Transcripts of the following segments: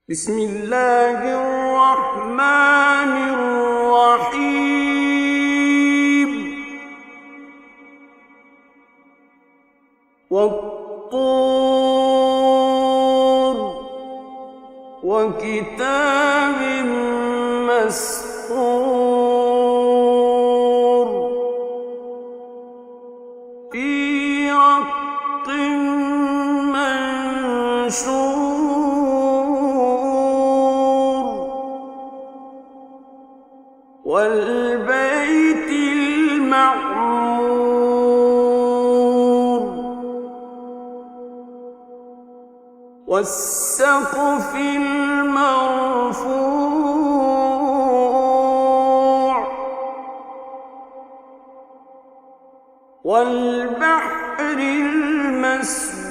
بسم الله الرحمن الرحيم والطور وكتاب مسطور في رق منشور والبيت المعمور والسقف المرفوع والبحر المسجور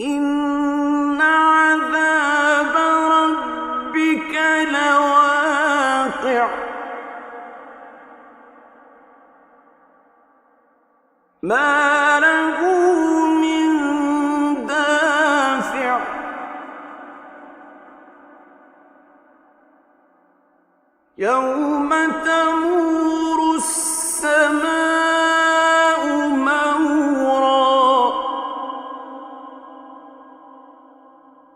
إن عذاب ربك لواقع ما له من دافع يوم تمور السماء مورا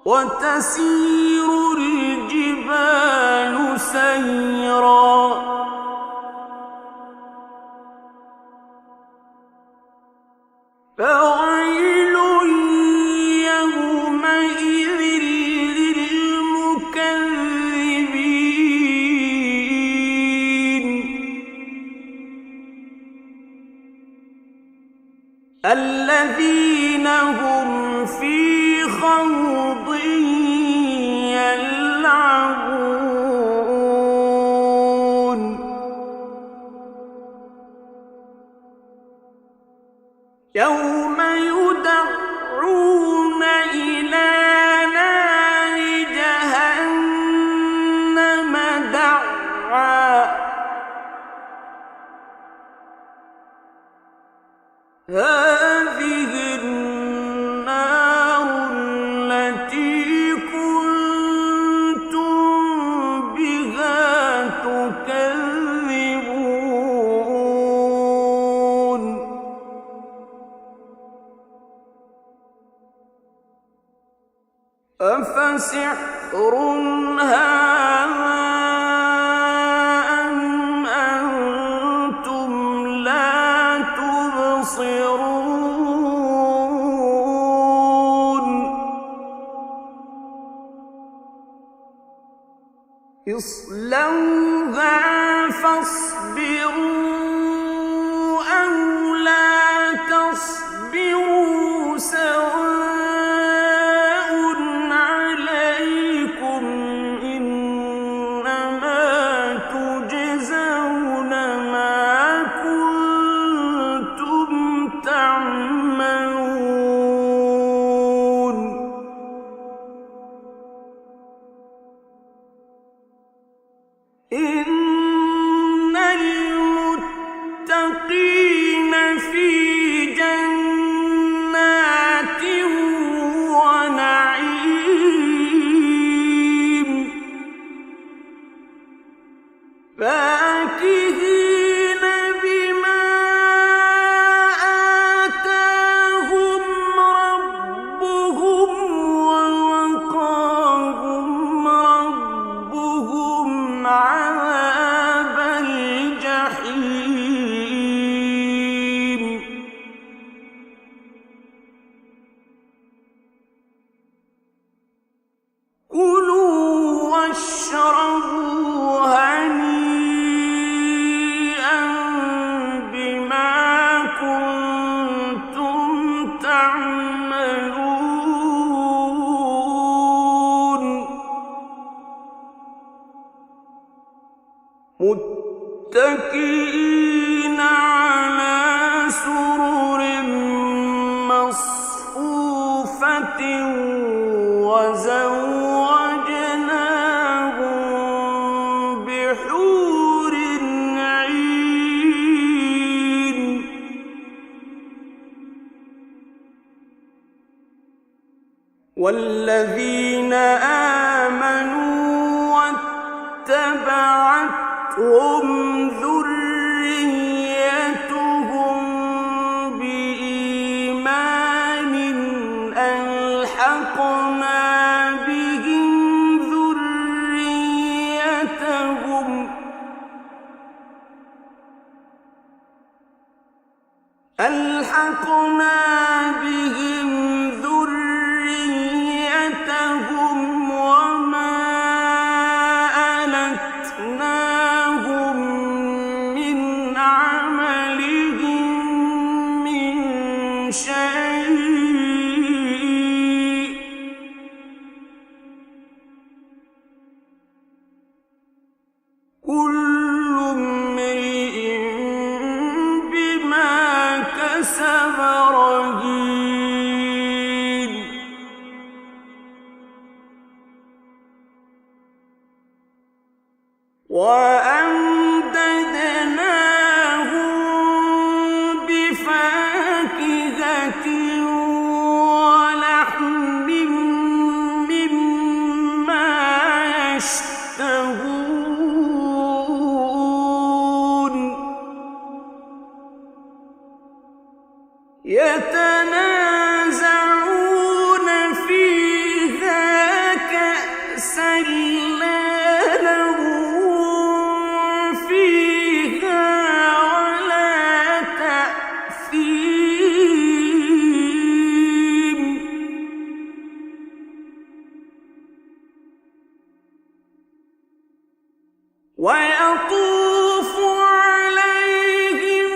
وتسير الجبال سيرا فويل يومئذ للمكذبين الذين هم في خوض يلعبون يوم يدعون إلى نار جهنم دعا هذه النار التي كنتم بها تكذبون أفسحر هذا أم أنتم لا تبصرون اصلوها فاصبروا أو لا تصبروا سواء عليكم إنما تجزون ما كنتم تعملون إن المتقين في جنات ونعيم فاكهين بما آتاهم ربهم ووقاهم ربهم عذاب الجحيم والذين آمنوا واتبعتهم ذريتهم بإيمان ألحقنا بهم ذريتهم وما ألتناهم من عملهم من شيء كل امرئ بما كسب رهين وأمددناهم بفاكهة ولحم مما يشتهون يتنازعون فيها كأسا لا لغو فيها ولا تأثيم ويطوف عليهم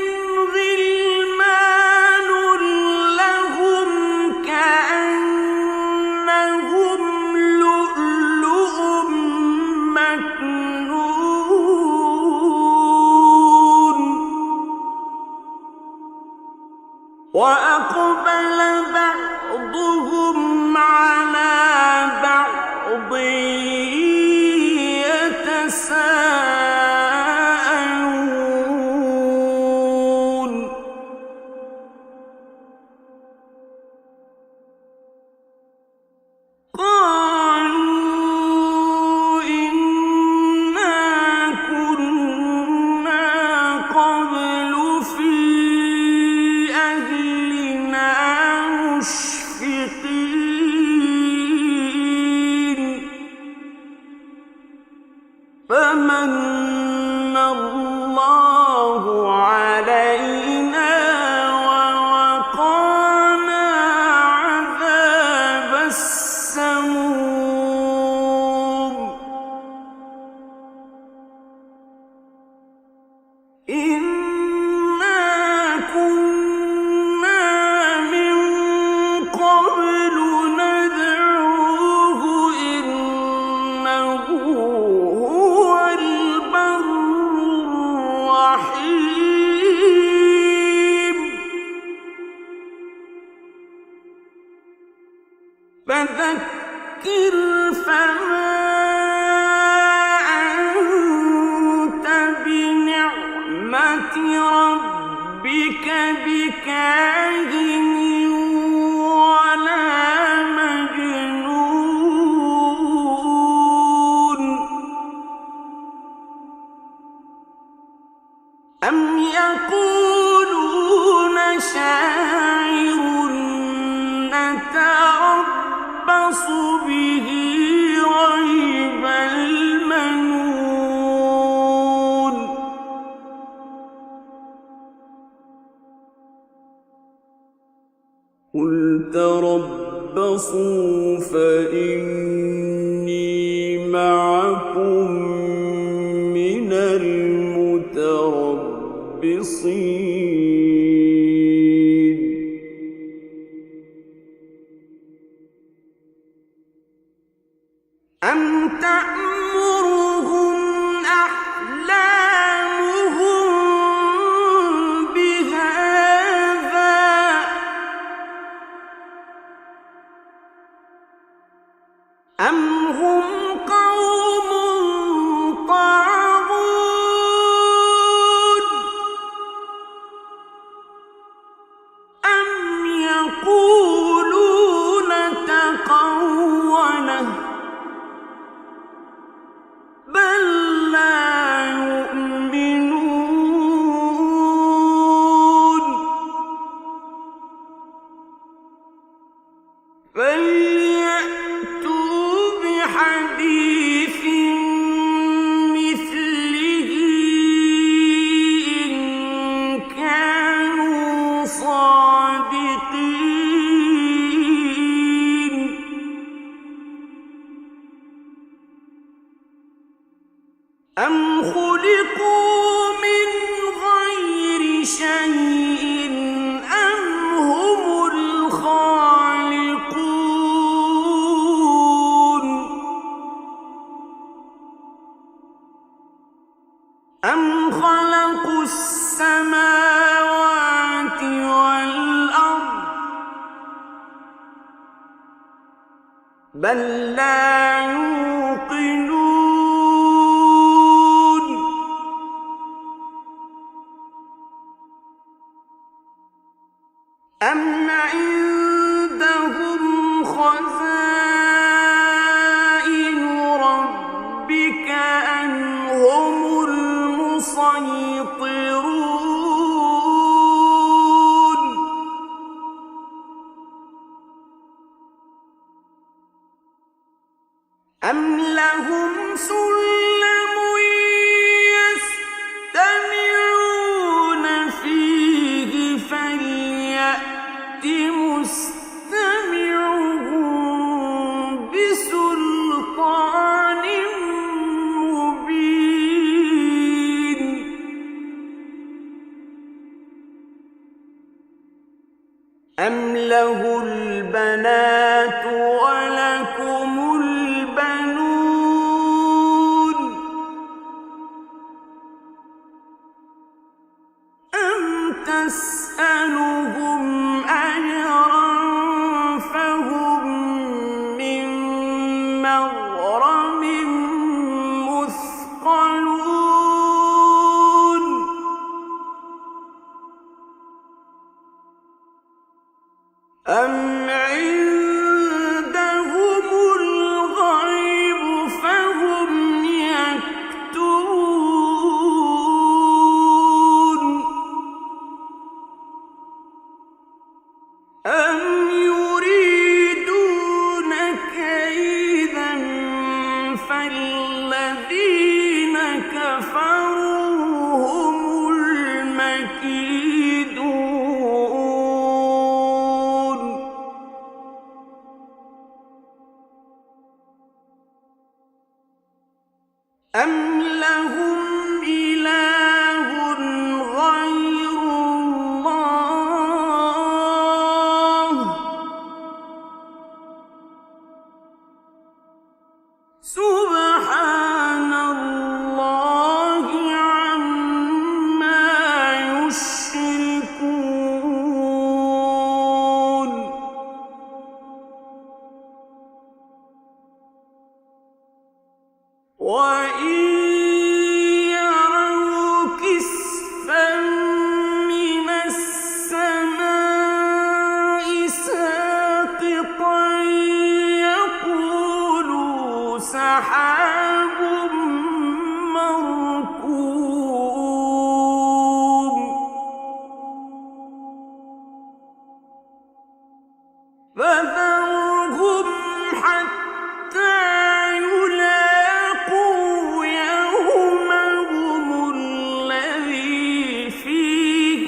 غلمان لهم كأنهم لؤلؤ مكنون وأقبل بعضهم على بعض يتساءلون قالوا إنا كنا قبل في أهلنا مشفقين فمن الله علينا ووقانا عذاب السموم إنا كنا من قبل ندعوه إنه هو البر الرحيم فذكر فما أنت بنعمة ربك بكاهن ولا مجنون أم يقولون شاعر نتربص به ريب المنون قل تربصوا فإني معكم من المتربصين أم تأمرهم أحلامهم بهذا أم هم قوم طاغون بل لا يوقنون أم عندهم خزائن ربك أم هم المسيطرون أم لهم سلم يستمعون فيه فليأت مستمعهم بسلطان مبين أم له البنات ولكم البنون أم تسألهم أجرا فهم من مغرم مثقلون أم عندهم الغيب فهم يكتبون أم يريدون كيدا فالذين كفروا هم المكيدون أم لهم إله غير الله سبحان الله عما يشركون وإن يروا كسفا من السماء ساقطا يقولوا سحاب مركوم فذرهم حتى يلاقوا يومهم الذي فيه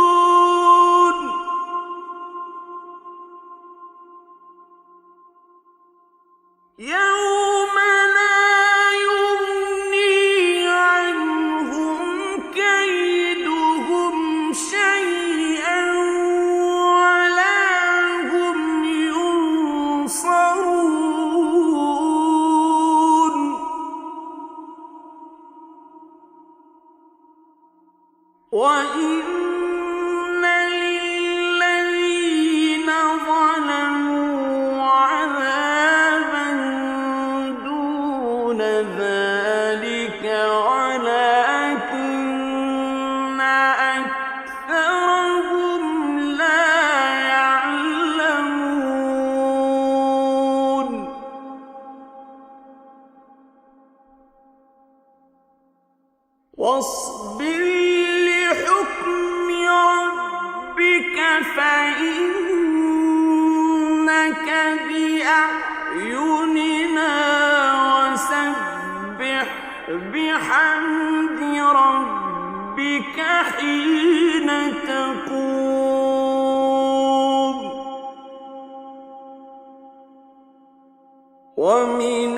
يصعقون يوم لا يغني عنهم كيدهم شيئا ولا هم ينصرون وإن للذين ظلموا عذابا دون ذلك ولكن أكثرهم لا يعلمون واصبر لحكم ربك فإنك بأعيننا وسبح بحمد ربك حين تقوم ومن